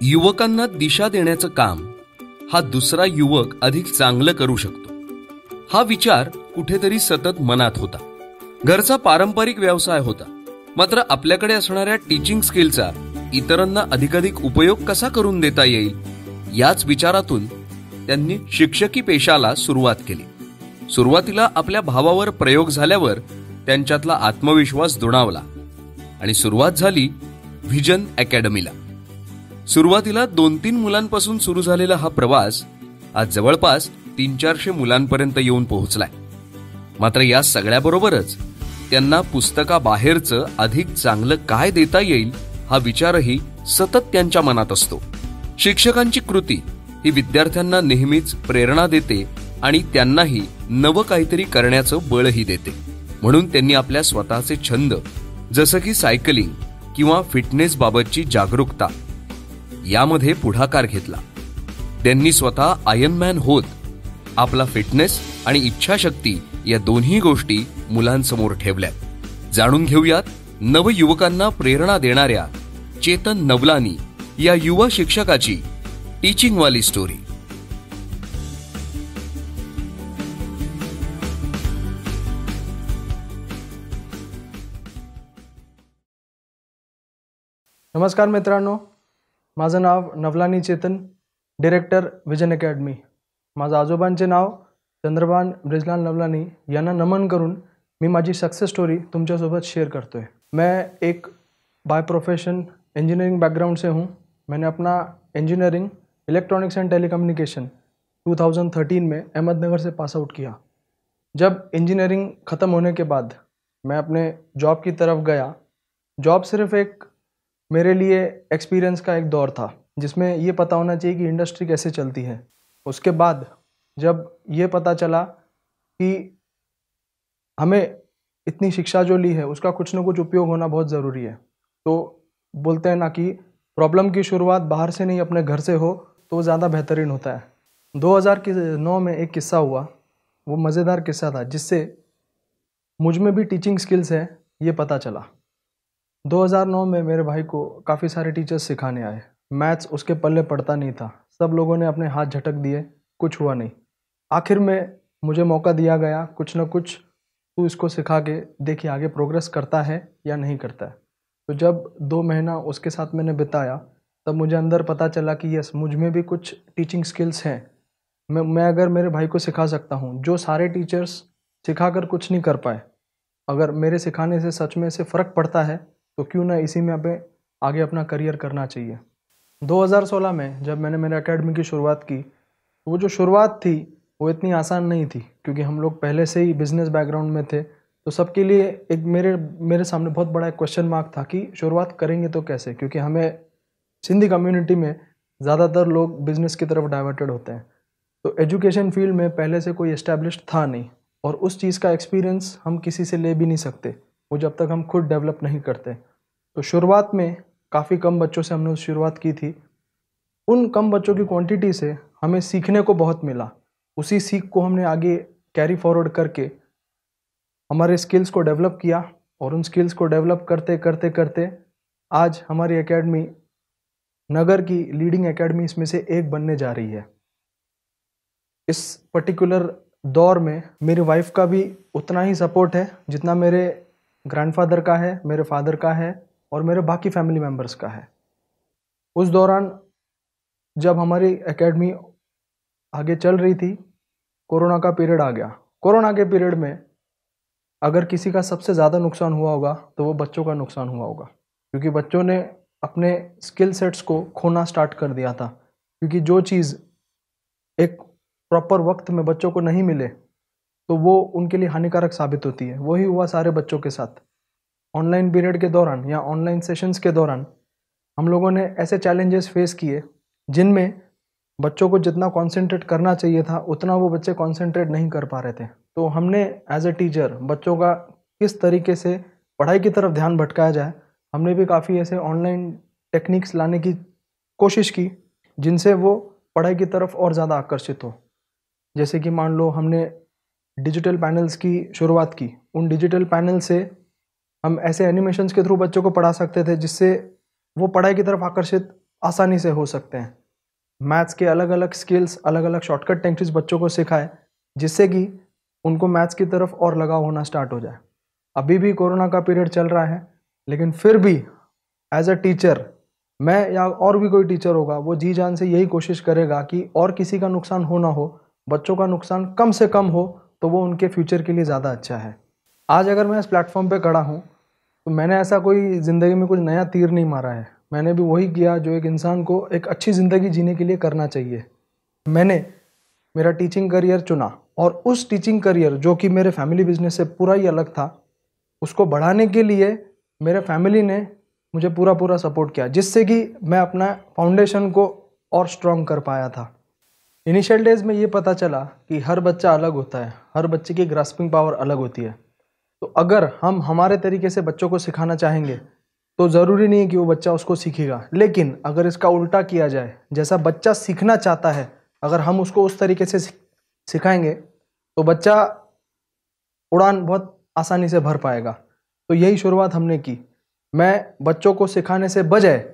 युवकांना दिशा देण्याचं काम हा दुसरा युवक अधिक चांगलं करू शकतो, हा विचार कुठेतरी सतत मनात होता. घरचा पारंपरिक व्यवसाय होता, मात्र आपल्याकडे असणाऱ्या टीचिंग स्किलचा इतरांना अधिकाधिक उपयोग कसा करून देता येईल, याच विचारातून त्यांनी शिक्षकी पेशाला सुरुवात केली. सुरुवातीला आपल्या भावावर प्रयोग झाल्यावर त्यांच्यातला आत्मविश्वास दुणावला आणि सुरुवात झाली व्हिजन अकॅडमीला. सुरुवातीला 2-3 मुलांपासून सुरू झालेला हा प्रवास आज जवळपास 300-400 मुलांपर्यंत येऊन पोहोचलाय. मात्र या सगळ्याबरोबरच त्यांना पुस्तकाबाहेरचं अधिक चांगलं काय देता येईल हा विचारही सतत त्यांच्या मनात असतो. शिक्षकांची कृती ही विद्यार्थ्यांना नेहमीच प्रेरणा देते आणि त्यांनाही नवं काहीतरी करण्याचं बळही देते. म्हणून त्यांनी आपल्या स्वतःचे छंद जसं की सायकलिंग किंवा फिटनेस बाबतची जागरूकता यामध्ये पुढाकार घेतला. त्यांनी स्वतः आयर्नमॅन होत आपला फिटनेस आणि इच्छाशक्ती या दोन्ही गोष्टी मुलांसमोर ठेवल्यात. जाणून घेऊयात नवयुवकांना प्रेरणा देणाऱ्या चेतन नवलानी या युवा शिक्षकाची टीचिंग वाली स्टोरी. नमस्कार मित्रांनो, माझं नाव नवलानी चेतन, डिरेक्टर विजन अकॅडमी. माझं आजोबांचे नाव चंद्रभान ब्रिजलाल नवलानी यांना नमन करून मी माझी सक्सेस स्टोरी तुमच्यासोबत शेयर करतोय. मैं एक बाय प्रोफेशन इंजीनियरिंग बैकग्राउंड से हूँ. मैंने अपना इंजीनियरिंग इलेक्ट्रॉनिक्स एंड टेलीकम्युनिकेशन 2013 में अहमदनगर से पास आउट किया. जब इंजीनियरिंग ख़त्म होने के बाद मैं अपने जॉब की तरफ गया. जॉब सिर्फ एक मेरे लिए एक्सपीरियंस का एक दौर था जिसमें ये पता होना चाहिए कि इंडस्ट्री कैसे चलती है. उसके बाद जब ये पता चला कि हमें इतनी शिक्षा जो ली है उसका कुछ ना कुछ उपयोग होना बहुत ज़रूरी है. तो बोलते हैं ना कि प्रॉब्लम की शुरुआत बाहर से नहीं अपने घर से हो तो ज़्यादा बेहतरीन होता है. 2009 में एक किस्सा हुआ, वो मज़ेदार किस्सा था जिससे मुझ में भी टीचिंग स्किल्स है ये पता चला. 2009 में मेरे भाई को काफ़ी सारे टीचर्स सिखाने आए. मैथ्स उसके पल्ले पड़ता नहीं था. सब लोगों ने अपने हाथ झटक दिए, कुछ हुआ नहीं. आखिर में मुझे मौका दिया गया, कुछ ना कुछ तू इसको सिखा के देखिए आगे प्रोग्रेस करता है या नहीं करता है. तो जब 2 महीना उसके साथ मैंने बिताया तब मुझे अंदर पता चला कि यस, मुझ में भी कुछ टीचिंग स्किल्स हैं. मैं अगर मेरे भाई को सिखा सकता हूँ, जो सारे टीचर्स सिखाकर कुछ नहीं कर पाए, अगर मेरे सिखाने से सच में से फ़र्क पड़ता है तो क्यों ना इसी में आगे अपना करियर करना चाहिए. 2016 में जब मैंने मेरे एकेडमी की शुरुआत की, वो जो शुरुआत थी वो इतनी आसान नहीं थी क्योंकि हम लोग पहले से ही बिज़नेस बैकग्राउंड में थे. तो सबके लिए एक मेरे सामने बहुत बड़ा एक क्वेश्चन मार्क था कि शुरुआत करेंगे तो कैसे, क्योंकि हमें सिंधी कम्युनिटी में ज़्यादातर लोग बिज़नेस की तरफ डाइवर्टेड होते हैं. तो एजुकेशन फील्ड में पहले से कोई एस्टैब्लिश्ड था नहीं और उस चीज़ का एक्सपीरियंस हम किसी से ले भी नहीं सकते वो जब तक हम खुद डेवलप नहीं करते. तो शुरुआत में काफ़ी कम बच्चों से हमने शुरुआत की थी. उन कम बच्चों की क्वांटिटी से हमें सीखने को बहुत मिला. उसी सीख को हमने आगे कैरी फॉरवर्ड करके हमारे स्किल्स को डेवलप किया और उन स्किल्स को डेवलप करते करते करते आज हमारी एकेडमी नगर की लीडिंग एकेडमीज में से एक बनने जा रही है. इस पर्टिकुलर दौर में मेरी वाइफ का भी उतना ही सपोर्ट है जितना मेरे ग्रैंडफादर का है, मेरे फादर का है और मेरे बाकी फैमिली मेम्बर्स का है. उस दौरान जब हमारी एकेडमी आगे चल रही थी, कोरोना का पीरियड आ गया. कोरोना के पीरियड में अगर किसी का सबसे ज़्यादा नुकसान हुआ होगा तो वो बच्चों का नुकसान हुआ होगा, क्योंकि बच्चों ने अपने स्किल सेट्स को खोना स्टार्ट कर दिया था. क्योंकि जो चीज़ एक प्रॉपर वक्त में बच्चों को नहीं मिले तो वो उनके लिए हानिकारक साबित होती है. वही हुआ सारे बच्चों के साथ. ऑनलाइन पीरियड के दौरान या ऑनलाइन सेशंस के दौरान हम लोगों ने ऐसे चैलेंजेस फेस किए जिनमें बच्चों को जितना कंसंट्रेट करना चाहिए था उतना वो बच्चे कंसंट्रेट नहीं कर पा रहे थे. तो हमने एज ए टीचर बच्चों का किस तरीके से पढ़ाई की तरफ ध्यान भटकाया जाए, हमने भी काफ़ी ऐसे ऑनलाइन टेक्निक्स लाने की कोशिश की जिनसे वो पढ़ाई की तरफ और ज़्यादा आकर्षित हो. जैसे कि मान लो हमने डिजिटल पैनल्स की शुरुआत की. उन डिजिटल पैनल से हम ऐसे एनिमेशंस के थ्रू बच्चों को पढ़ा सकते थे जिससे वो पढ़ाई की तरफ आकर्षित आसानी से हो सकते हैं। मैथ्स के अलग अलग स्किल्स, अलग अलग शॉर्टकट टेक्निक्स बच्चों को सिखाएं, जिससे कि उनको मैथ्स की तरफ और लगाव होना स्टार्ट हो जाए। अभी भी कोरोना का पीरियड चल रहा है, लेकिन फिर भी एज अ टीचर, मैं या और भी कोई टीचर होगा, वो जी जान से यही कोशिश करेगा कि और किसी का नुकसान हो ना हो, बच्चों का नुकसान कम से कम हो, तो वो उनके फ्यूचर के लिए ज़्यादा अच्छा है। आज अगर मैं इस प्लेटफॉर्म पे खड़ा हूँ तो मैंने ऐसा कोई ज़िंदगी में कुछ नया तीर नहीं मारा है। मैंने भी वही किया जो एक इंसान को एक अच्छी ज़िंदगी जीने के लिए करना चाहिए। मैंने मेरा टीचिंग करियर चुना, और उस टीचिंग करियर जो कि मेरे फैमिली बिजनेस से पूरा ही अलग था, उसको बढ़ाने के लिए मेरे फैमिली ने मुझे पूरा पूरा सपोर्ट किया, जिससे कि मैं अपना फाउंडेशन को और स्ट्रॉन्ग कर पाया था। इनिशियल डेज में ये पता चला कि हर बच्चा अलग होता है, हर बच्चे की ग्रास्पिंग पावर अलग होती है। तो अगर हम हमारे तरीके से बच्चों को सिखाना चाहेंगे तो ज़रूरी नहीं है कि वो बच्चा उसको सीखेगा, लेकिन अगर इसका उल्टा किया जाए, जैसा बच्चा सीखना चाहता है, अगर हम उसको उस तरीके से सिखाएंगे तो बच्चा उड़ान बहुत आसानी से भर पाएगा। तो यही शुरुआत हमने की। मैं बच्चों को सिखाने से बजाय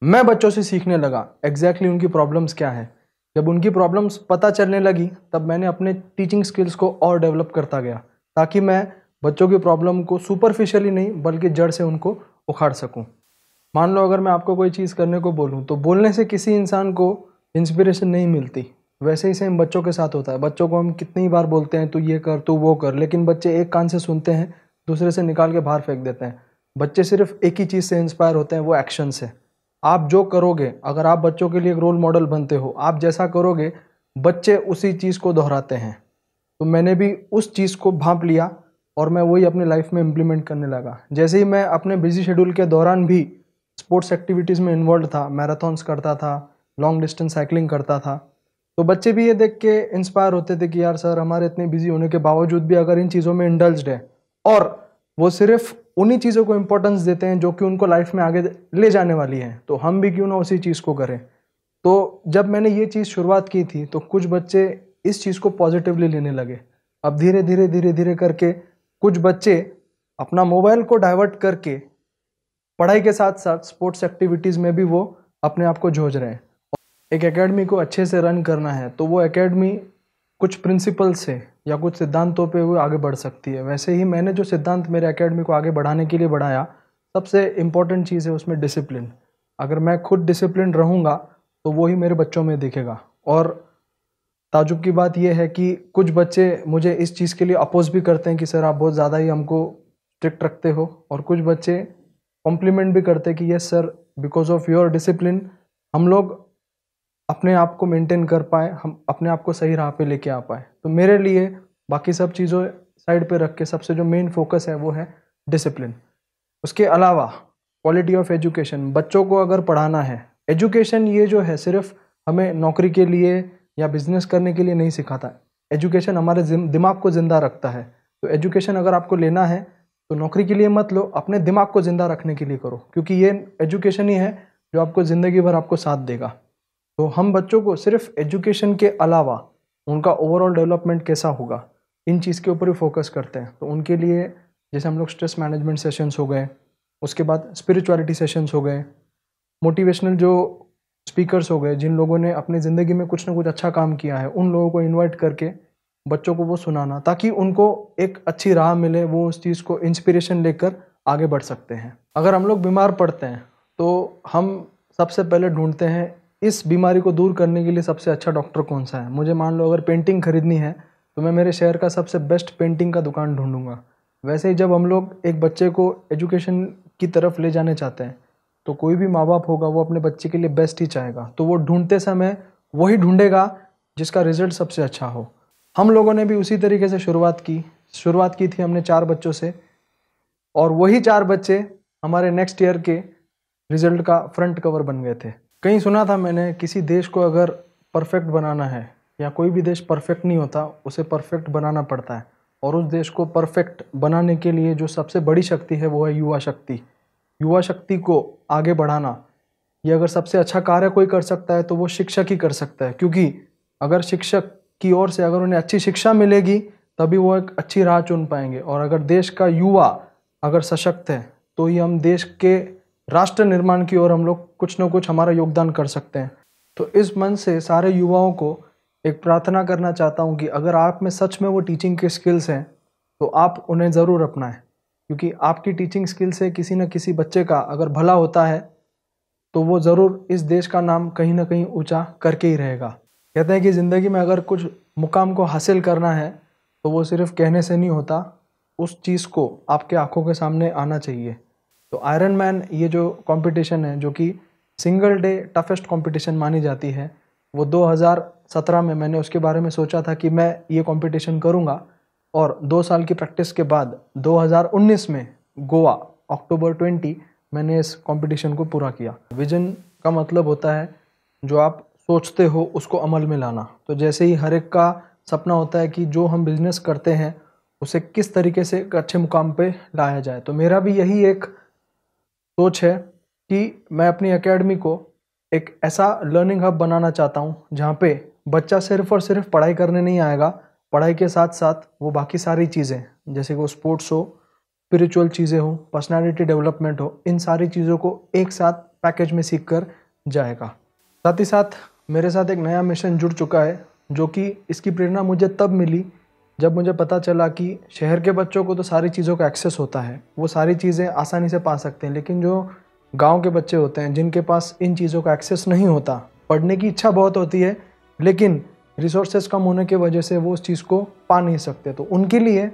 मैं बच्चों से सीखने लगा एग्जैक्टली उनकी प्रॉब्लम्स क्या है। जब उनकी प्रॉब्लम्स पता चलने लगी, तब मैंने अपने टीचिंग स्किल्स को और डेवलप करता गया, ताकि मैं बच्चों की प्रॉब्लम को सुपरफिशियली नहीं बल्कि जड़ से उनको उखाड़ सकूं। मान लो अगर मैं आपको कोई चीज़ करने को बोलूं, तो बोलने से किसी इंसान को इंस्पिरेशन नहीं मिलती। वैसे ही सेम बच्चों के साथ होता है। बच्चों को हम कितनी बार बोलते हैं तू ये कर, तू वो कर, लेकिन बच्चे एक कान से सुनते हैं, दूसरे से निकाल के बाहर फेंक देते हैं। बच्चे सिर्फ एक ही चीज़ से इंस्पायर होते हैं, वो एक्शन से। आप जो करोगे, अगर आप बच्चों के लिए एक रोल मॉडल बनते हो, आप जैसा करोगे बच्चे उसी चीज़ को दोहराते हैं। तो मैंने भी उस चीज़ को भांप लिया और मैं वही अपनी लाइफ में इम्प्लीमेंट करने लगा। जैसे ही मैं अपने बिजी शेड्यूल के दौरान भी स्पोर्ट्स एक्टिविटीज़ में इन्वॉल्व था, मैराथन्स करता था, लॉन्ग डिस्टेंस साइकिलिंग करता था, तो बच्चे भी ये देख के इंस्पायर होते थे कि यार सर हमारे इतने बिजी होने के बावजूद भी अगर इन चीज़ों में इंडल्ज्ड है, और वो सिर्फ उन्हीं चीज़ों को इंपॉर्टेंस देते हैं जो कि उनको लाइफ में आगे ले जाने वाली है, तो हम भी क्यों ना उसी चीज़ को करें। तो जब मैंने ये चीज़ शुरुआत की थी तो कुछ बच्चे इस चीज़ को पॉजिटिवली लेने लगे। अब धीरे धीरे धीरे धीरे करके कुछ बच्चे अपना मोबाइल को डाइवर्ट करके पढ़ाई के साथ साथ स्पोर्ट्स एक्टिविटीज़ में भी वो अपने आप को झोंक रहे हैं। एक एकेडमी को अच्छे से रन करना है तो वो एकेडमी कुछ प्रिंसिपल से या कुछ सिद्धांतों पे वो आगे बढ़ सकती है। वैसे ही मैंने जो सिद्धांत मेरे एकेडमी को आगे बढ़ाने के लिए बढ़ाया, सबसे इम्पोर्टेंट चीज़ है उसमें डिसिप्लिन। अगर मैं खुद डिसिप्लिन रहूँगा तो वो ही मेरे बच्चों में दिखेगा। और ताजुब की बात यह है कि कुछ बच्चे मुझे इस चीज़ के लिए अपोज भी करते हैं कि सर आप बहुत ज़्यादा ही हमको स्ट्रिक्ट रखते हो, और कुछ बच्चे कॉम्प्लीमेंट भी करते हैं कि yes sir because of your discipline हम लोग अपने आप को मेंटेन कर पाए, हम अपने आप को सही राह पे लेके आ पाए। तो मेरे लिए बाकी सब चीज़ों साइड पे रख के सबसे जो मेन फोकस है वो है डिसिप्लिन। उसके अलावा क्वालिटी ऑफ एजुकेशन। बच्चों को अगर पढ़ाना है, एजुकेशन ये जो है सिर्फ हमें नौकरी के लिए या बिजनेस करने के लिए नहीं सिखाता। एजुकेशन हमारे दिमाग को ज़िंदा रखता है। तो एजुकेशन अगर आपको लेना है तो नौकरी के लिए मत लो, अपने दिमाग को ज़िंदा रखने के लिए करो, क्योंकि ये एजुकेशन ही है जो आपको ज़िंदगी भर आपको साथ देगा। तो हम बच्चों को सिर्फ एजुकेशन के अलावा उनका ओवरऑल डेवलपमेंट कैसा होगा, इन चीज़ के ऊपर ही फोकस करते हैं। तो उनके लिए जैसे हम लोग स्ट्रेस मैनेजमेंट सेशंस हो गए, उसके बाद स्पिरिचुअलिटी सेशंस हो गए, मोटिवेशनल जो स्पीकर्स हो गए, जिन लोगों ने अपनी ज़िंदगी में कुछ ना कुछ अच्छा काम किया है, उन लोगों को इन्वाइट करके बच्चों को वो सुनाना, ताकि उनको एक अच्छी राह मिले, वो उस चीज़ को इंस्पिरेशन लेकर आगे बढ़ सकते हैं। अगर हम लोग बीमार पड़ते हैं तो हम सबसे पहले ढूंढते हैं इस बीमारी को दूर करने के लिए सबसे अच्छा डॉक्टर कौन सा है। मुझे मान लो अगर पेंटिंग खरीदनी है तो मैं मेरे शहर का सबसे बेस्ट पेंटिंग का दुकान ढूंढूंगा। वैसे ही जब हम लोग एक बच्चे को एजुकेशन की तरफ ले जाने चाहते हैं तो कोई भी माँ बाप होगा वो अपने बच्चे के लिए बेस्ट ही चाहेगा। तो वो ढूंढते समय वही ढूंढेगा जिसका रिजल्ट सबसे अच्छा हो। हम लोगों ने भी उसी तरीके से शुरुआत की थी हमने 4 बच्चों से, और वही 4 बच्चे हमारे नेक्स्ट ईयर के रिजल्ट का फ्रंट कवर बन गए थे। कहीं सुना था मैंने, किसी देश को अगर परफेक्ट बनाना है, या कोई भी देश परफेक्ट नहीं होता, उसे परफेक्ट बनाना पड़ता है। और उस देश को परफेक्ट बनाने के लिए जो सबसे बड़ी शक्ति है वो है युवा शक्ति। युवा शक्ति को आगे बढ़ाना, ये अगर सबसे अच्छा कार्य कोई कर सकता है तो वो शिक्षक ही कर सकता है। क्योंकि अगर शिक्षक की ओर से अगर उन्हें अच्छी शिक्षा मिलेगी तभी वो एक अच्छी राह चुन पाएंगे। और अगर देश का युवा अगर सशक्त है तो ही हम देश के राष्ट्र निर्माण की ओर हम लोग कुछ न कुछ हमारा योगदान कर सकते हैं। तो इस मन से सारे युवाओं को एक प्रार्थना करना चाहता हूँ कि अगर आप में सच में वो टीचिंग के स्किल्स हैं तो आप उन्हें ज़रूर अपनाएं, क्योंकि आपकी टीचिंग स्किल से किसी न किसी बच्चे का अगर भला होता है तो वो ज़रूर इस देश का नाम कहीं ना कहीं ऊंचा करके ही रहेगा। कहते हैं कि ज़िंदगी में अगर कुछ मुकाम को हासिल करना है तो वो सिर्फ कहने से नहीं होता, उस चीज़ को आपके आंखों के सामने आना चाहिए। तो आयरन मैन ये जो कंपटीशन है, जो कि सिंगल डे टफेस्ट कंपटीशन मानी जाती है, वो 2017 में मैंने उसके बारे में सोचा था कि मैं ये कंपटीशन करूँगा, और 2 साल की प्रैक्टिस के बाद 2019 में गोवा अक्टूबर 20 मैंने इस कंपटीशन को पूरा किया। विजन का मतलब होता है जो आप सोचते हो उसको अमल में लाना। तो जैसे ही हर एक का सपना होता है कि जो हम बिजनेस करते हैं उसे किस तरीके से एक अच्छे मुकाम पे लाया जाए, तो मेरा भी यही एक सोच है कि मैं अपनी एकेडमी को एक ऐसा लर्निंग हब बनाना चाहता हूँ जहाँ पे बच्चा सिर्फ और सिर्फ पढ़ाई करने नहीं आएगा, पढ़ाई के साथ साथ वो बाकी सारी चीज़ें, जैसे कि वो स्पोर्ट्स हो, स्पिरिचुअल चीज़ें हो, पर्सनालिटी डेवलपमेंट हो, इन सारी चीज़ों को एक साथ पैकेज में सीख कर जाएगा। साथ ही साथ मेरे साथ एक नया मिशन जुड़ चुका है, जो कि इसकी प्रेरणा मुझे तब मिली जब मुझे पता चला कि शहर के बच्चों को तो सारी चीज़ों का एक्सेस होता है, वो सारी चीज़ें आसानी से पा सकते हैं, लेकिन जो गांव के बच्चे होते हैं जिनके पास इन चीज़ों का एक्सेस नहीं होता, पढ़ने की इच्छा बहुत होती है लेकिन रिसोर्सेज कम होने की वजह से वो उस चीज़ को पा नहीं सकते, तो उनके लिए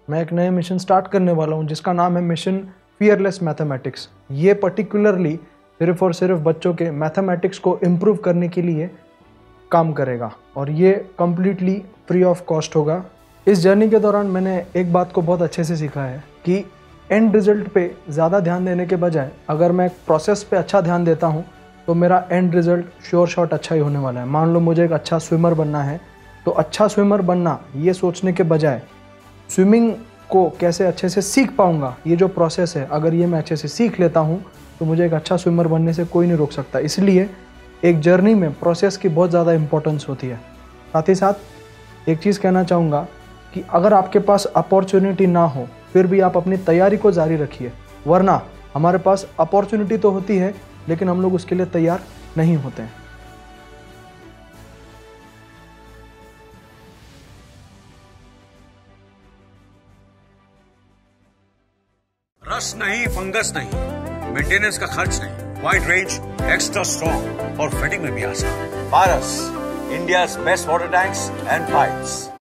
मैं एक नया मिशन स्टार्ट करने वाला हूँ जिसका नाम है मिशन फियरलेस मैथमेटिक्स। ये पर्टिकुलरली सिर्फ और सिर्फ बच्चों के मैथमेटिक्स को इम्प्रूव करने के लिए काम करेगा, और ये कम्प्लीटली फ्री ऑफ कॉस्ट होगा। इस जर्नी के दौरान मैंने एक बात को बहुत अच्छे से सीखा है कि एंड रिजल्ट पे ज़्यादा ध्यान देने के बजाय अगर मैं प्रोसेस पे अच्छा ध्यान देता हूँ तो मेरा एंड रिजल्ट श्योर शॉट अच्छा ही होने वाला है। मान लो मुझे एक अच्छा स्विमर बनना है, तो अच्छा स्विमर बनना ये सोचने के बजाय स्विमिंग को कैसे अच्छे से सीख पाऊंगा, ये जो प्रोसेस है अगर ये मैं अच्छे से सीख लेता हूँ तो मुझे एक अच्छा स्विमर बनने से कोई नहीं रोक सकता। इसलिए एक जर्नी में प्रोसेस की बहुत ज़्यादा इंपॉर्टेंस होती है। साथ ही साथ एक चीज़ कहना चाहूँगा कि अगर आपके पास अपॉर्चुनिटी ना हो फिर भी आप अपनी तैयारी को जारी रखिए, वरना हमारे पास अपॉर्चुनिटी तो होती है लेकिन हम लोग उसके लिए तैयार नहीं होते हैं। रस नहीं, फंगस नहीं, मेंटेनेंस का खर्च नहीं, वाइड रेंज, एक्स्ट्रा स्ट्रॉन्ग और फिटिंग में भी आसान। Paras, India's best water tanks and pipes.